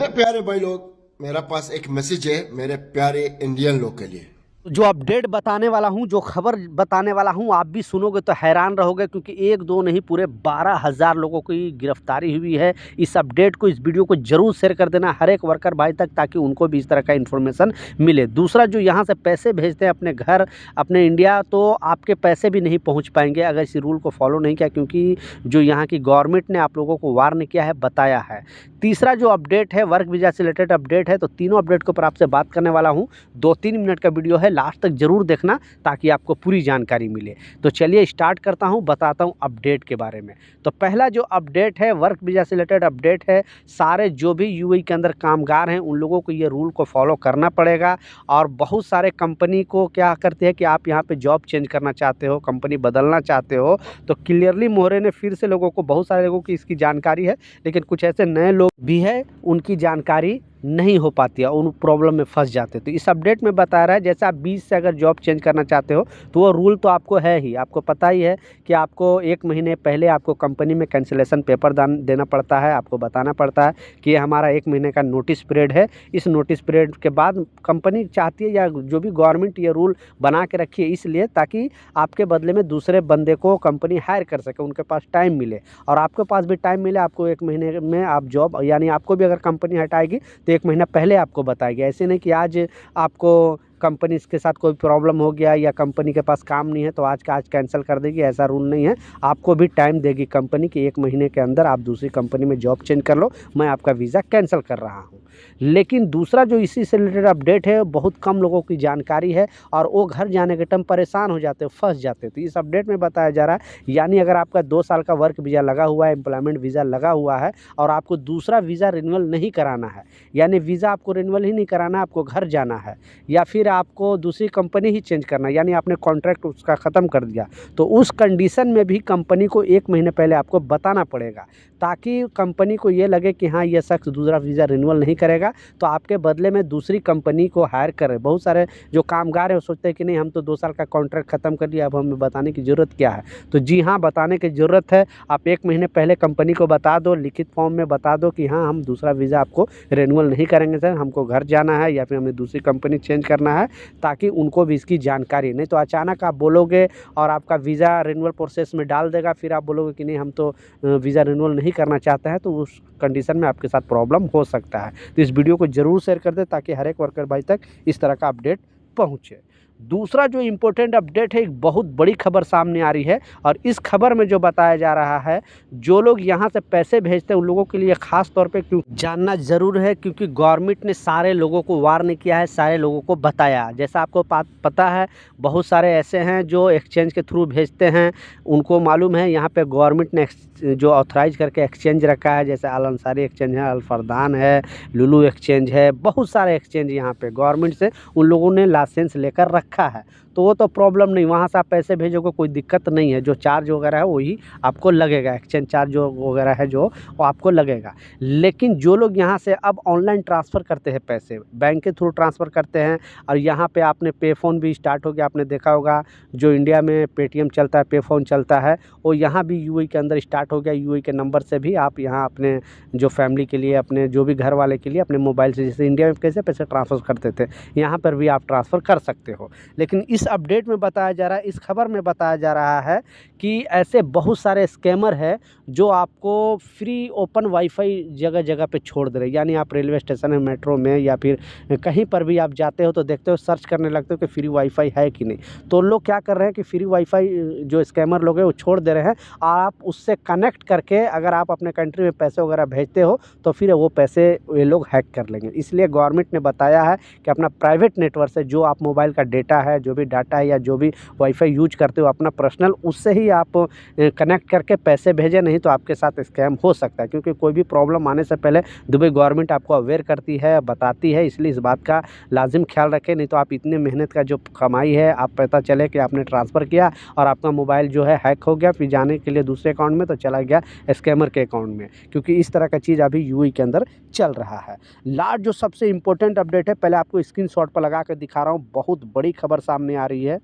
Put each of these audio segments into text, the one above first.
मेरे प्यारे भाई लोग, मेरा पास एक मैसेज है मेरे प्यारे इंडियन लोग के लिए। जो अपडेट बताने वाला हूँ, जो खबर बताने वाला हूँ, आप भी सुनोगे तो हैरान रहोगे, क्योंकि एक दो नहीं पूरे 12,000 लोगों की गिरफ्तारी हुई है। इस अपडेट को, इस वीडियो को जरूर शेयर कर देना हर एक वर्कर भाई तक, ताकि उनको भी इस तरह का इन्फॉर्मेशन मिले। दूसरा, जो यहाँ से पैसे भेजते हैं अपने घर, अपने इंडिया, तो आपके पैसे भी नहीं पहुँच पाएंगे अगर इस रूल को फॉलो नहीं किया, क्योंकि जो यहाँ की गवर्नमेंट ने आप लोगों को वार्न किया है, बताया है। तीसरा जो अपडेट है, वर्क वीज़ा से रिलेटेड अपडेट है। तो तीनों अपडेट के ऊपर आपसे बात करने वाला हूँ। 2-3 मिनट का वीडियो है, लास्ट तक ज़रूर देखना ताकि आपको पूरी जानकारी मिले। तो चलिए स्टार्ट करता हूँ, बताता हूँ अपडेट के बारे में। तो पहला जो अपडेट है, वर्क वीज़ा से रिलेटेड अपडेट है। सारे जो भी यूएई के अंदर कामगार हैं, उन लोगों को ये रूल को फॉलो करना पड़ेगा। और बहुत सारे कंपनी को क्या करते हैं कि आप यहाँ पे जॉब चेंज करना चाहते हो, कंपनी बदलना चाहते हो, तो क्लियरली मोहरे ने फिर से लोगों को, बहुत सारे लोगों की इसकी जानकारी है, लेकिन कुछ ऐसे नए लोग भी है उनकी जानकारी नहीं हो पाती है, उन प्रॉब्लम में फंस जाते। तो इस अपडेट में बता रहा है, जैसे आप 20 से अगर जॉब चेंज करना चाहते हो, तो वो रूल तो आपको है ही, आपको पता ही है कि आपको 1 महीने पहले आपको कंपनी में कैंसिलेशन पेपर देना पड़ता है। आपको बताना पड़ता है कि ये हमारा 1 महीने का नोटिस पीरियड है। इस नोटिस पीरियड के बाद कंपनी चाहती है, या जो भी गवर्नमेंट ये रूल बना के रखी है, इसलिए ताकि आपके बदले में दूसरे बंदे को कंपनी हायर कर सके, उनके पास टाइम मिले और आपके पास भी टाइम मिले। आपको 1 महीने में आप जॉब, यानी आपको भी अगर कंपनी हटाएगी तो 1 महीना पहले आपको बताएगी। ऐसे नहीं कि आज आपको कंपनी के साथ कोई प्रॉब्लम हो गया या कंपनी के पास काम नहीं है तो आज का आज कैंसिल कर देगी, ऐसा रूल नहीं है। आपको भी टाइम देगी कंपनी कि 1 महीने के अंदर आप दूसरी कंपनी में जॉब चेंज कर लो, मैं आपका वीज़ा कैंसिल कर रहा हूँ। लेकिन दूसरा जो इसी से रिलेटेड अपडेट है, बहुत कम लोगों की जानकारी है और वो घर जाने के टाइम परेशान हो जाते हैं, फंस जाते हैं। तो इस अपडेट में बताया जा रहा है, यानी अगर आपका 2 साल का वर्क वीज़ा लगा हुआ है, एम्प्लॉयमेंट वीज़ा लगा हुआ है, और आपको दूसरा वीज़ा रिन्यूअल नहीं कराना है, यानी वीज़ा आपको रिन्यूअल ही नहीं कराना है, आपको घर जाना है, या फिर आपको दूसरी कंपनी ही चेंज करना है, यानी आपने कॉन्ट्रैक्ट उसका ख़त्म कर दिया, तो उस कंडीशन में भी कंपनी को 1 महीने पहले आपको बताना पड़ेगा, ताकि कंपनी को ये लगे कि हाँ, ये शख्स दूसरा वीज़ा रिन्यूअल नहीं करेगा, तो आपके बदले में दूसरी कंपनी को हायर करे। बहुत सारे जो कामगार हैं वो सोचते हैं कि नहीं, हम तो 2 साल का कॉन्ट्रैक्ट ख़त्म कर लिया, अब हमें बताने की ज़रूरत क्या है। तो जी हाँ, बताने की ज़रूरत है। आप 1 महीने पहले कंपनी को बता दो, लिखित फॉर्म में बता दो कि हाँ, हम दूसरा वीज़ा आपको रिन्यूअल नहीं करेंगे सर, हमको घर जाना है या फिर हमें दूसरी कंपनी चेंज करना है, ताकि उनको भी इसकी जानकारी। नहीं तो अचानक आप बोलोगे और आपका वीज़ा रिन्यूअल प्रोसेस में डाल देगा, फिर आप बोलोगे कि नहीं, हम तो वीज़ा रिन्यूअल नहीं करना चाहते हैं, तो उस कंडीशन में आपके साथ प्रॉब्लम हो सकता है। तो इस वीडियो को ज़रूर शेयर कर दें ताकि हर एक वर्कर भाई तक इस तरह का अपडेट पहुँचे। दूसरा जो इम्पोर्टेंट अपडेट है, एक बहुत बड़ी खबर सामने आ रही है, और इस खबर में जो बताया जा रहा है, जो लोग यहाँ से पैसे भेजते हैं उन लोगों के लिए ख़ास तौर पे क्यों जानना ज़रूर है, क्योंकि गवर्नमेंट ने सारे लोगों को वार्न किया है, सारे लोगों को बताया। जैसा आपको पता है, बहुत सारे ऐसे हैं जो एक्सचेंज के थ्रू भेजते हैं, उनको मालूम है यहाँ पे गवर्नमेंट ने जो ऑथराइज करके एक्सचेंज रखा है, जैसे अल अंसारी एक्सचेंज है, अल फरदान है, लुलु एक्सचेंज है, बहुत सारे एक्सचेंज यहाँ पे गवर्नमेंट से उन लोगों ने लाइसेंस लेकर रखा है। तो वो तो प्रॉब्लम नहीं, वहाँ से आप पैसे भेजोगे, कोई दिक्कत नहीं है। जो चार्ज वगैरह है वही आपको लगेगा, एक्सचेंज चार्ज जो वगैरह है जो, वो आपको लगेगा। लेकिन जो लोग यहाँ से अब ऑनलाइन ट्रांसफ़र करते हैं, पैसे बैंक के थ्रू ट्रांसफ़र करते हैं, और यहाँ पे आपने पे फ़ोन भी स्टार्ट हो गया, आपने देखा होगा, जो इंडिया में पेटीएम चलता है, पे फ़ोन चलता है, वो यहाँ भी यूएई के अंदर स्टार्ट हो गया। यूएई के नंबर से भी आप यहाँ अपने जो फैमिली के लिए, अपने जो भी घर वाले के लिए, अपने मोबाइल से, जैसे इंडिया में कैसे पैसे ट्रांसफ़र करते थे, यहाँ पर भी आप ट्रांसफ़र कर सकते हो। लेकिन इस अपडेट में बताया जा रहा है, इस खबर में बताया जा रहा है कि ऐसे बहुत सारे स्कैमर हैं जो आपको फ्री ओपन वाईफाई जगह जगह पे छोड़ दे रहे हैं। यानी आप रेलवे स्टेशन में, मेट्रो में, या फिर कहीं पर भी आप जाते हो तो देखते हो, सर्च करने लगते हो कि फ्री वाईफाई है कि नहीं। तो लोग क्या कर रहे हैं कि फ्री वाईफाई जो स्कैमर लोग हैं वो छोड़ दे रहे हैं। आप उससे कनेक्ट करके अगर आप अपने कंट्री में पैसे वगैरह भेजते हो तो फिर वो पैसे ये लोग हैक कर लेंगे। इसलिए गवर्नमेंट ने बताया है कि अपना प्राइवेट नेटवर्क से जो आप मोबाइल का डेटा है, जो भी डाटा है, या जो भी वाईफाई यूज करते हो अपना पर्सनल, उससे ही आप कनेक्ट करके पैसे भेजें, नहीं तो आपके साथ स्कैम हो सकता है। क्योंकि कोई भी प्रॉब्लम आने से पहले दुबई गवर्नमेंट आपको अवेयर करती है, बताती है, इसलिए इस बात का लाजिम ख्याल रखें। नहीं तो आप इतने मेहनत का जो कमाई है, आप पता चले कि आपने ट्रांसफ़र किया और आपका मोबाइल जो है हैक हो गया, फिर जाने के लिए दूसरे अकाउंट में तो चला गया स्कैमर के अकाउंट में। क्योंकि इस तरह का चीज़ अभी यूएई के अंदर चल रहा है। लास्ट जो सबसे इम्पोर्टेंट अपडेट है, पहले आपको स्क्रीनशॉट पर लगा कर दिखा रहा हूँ, बहुत बड़ी खबर सामने आ रही है।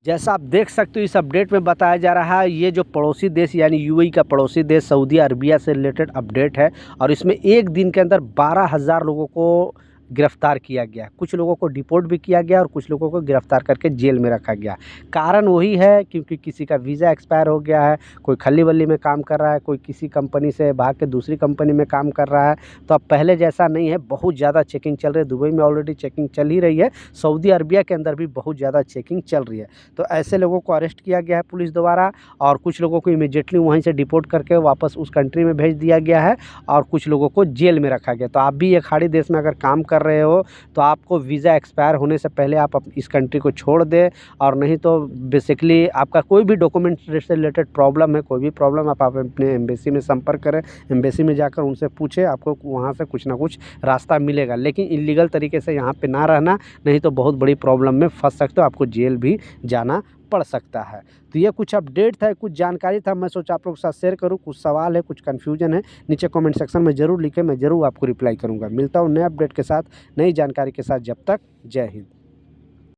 जैसा आप देख सकते हो इस अपडेट में बताया जा रहा है, ये जो पड़ोसी देश यानी यूएई का पड़ोसी देश सऊदी अरबिया से रिलेटेड अपडेट है और इसमें एक दिन के अंदर 12,000 लोगों को गिरफ्तार किया गया। कुछ लोगों को डिपोर्ट भी किया गया और कुछ लोगों को गिरफ्तार करके जेल में रखा गया। कारण वही है क्योंकि किसी का वीज़ा एक्सपायर हो गया है, कोई खली बल्ली में काम कर रहा है, कोई किसी कंपनी से भाग के दूसरी कंपनी में काम कर रहा है। तो अब पहले जैसा नहीं है, बहुत ज़्यादा चेकिंग चल रही है। दुबई में ऑलरेडी चेकिंग चल ही रही है, सऊदी अरबिया के अंदर भी बहुत ज़्यादा चेकिंग चल रही है। तो ऐसे लोगों को अरेस्ट किया गया है पुलिस द्वारा और कुछ लोगों को इमीडिएटली वहीं से डिपोर्ट करके वापस उस कंट्री में भेज दिया गया है और कुछ लोगों को जेल में रखा गया। तो आप भी ये खाड़ी देश में अगर काम कर रहे हो तो आपको वीज़ा एक्सपायर होने से पहले आप इस कंट्री को छोड़ दें, और नहीं तो बेसिकली आपका कोई भी डॉक्यूमेंट से रिलेटेड प्रॉब्लम है, कोई भी प्रॉब्लम आप अपने एम्बेसी में संपर्क करें। एम्बेसी में जाकर उनसे पूछें, आपको वहाँ से कुछ ना कुछ रास्ता मिलेगा। लेकिन इलीगल तरीके से यहाँ पे ना रहना, नहीं तो बहुत बड़ी प्रॉब्लम में फंस सकते हो, आपको जेल भी जाना पड़ सकता है। तो ये कुछ अपडेट था, कुछ जानकारी था, मैं सोचा आप लोग के साथ शेयर करूँ। कुछ सवाल है, कुछ कन्फ्यूजन है, नीचे कमेंट सेक्शन में ज़रूर लिखें, मैं ज़रूर आपको रिप्लाई करूँगा। मिलता हूँ नए अपडेट के साथ, नई जानकारी के साथ। जब तक जय हिंद।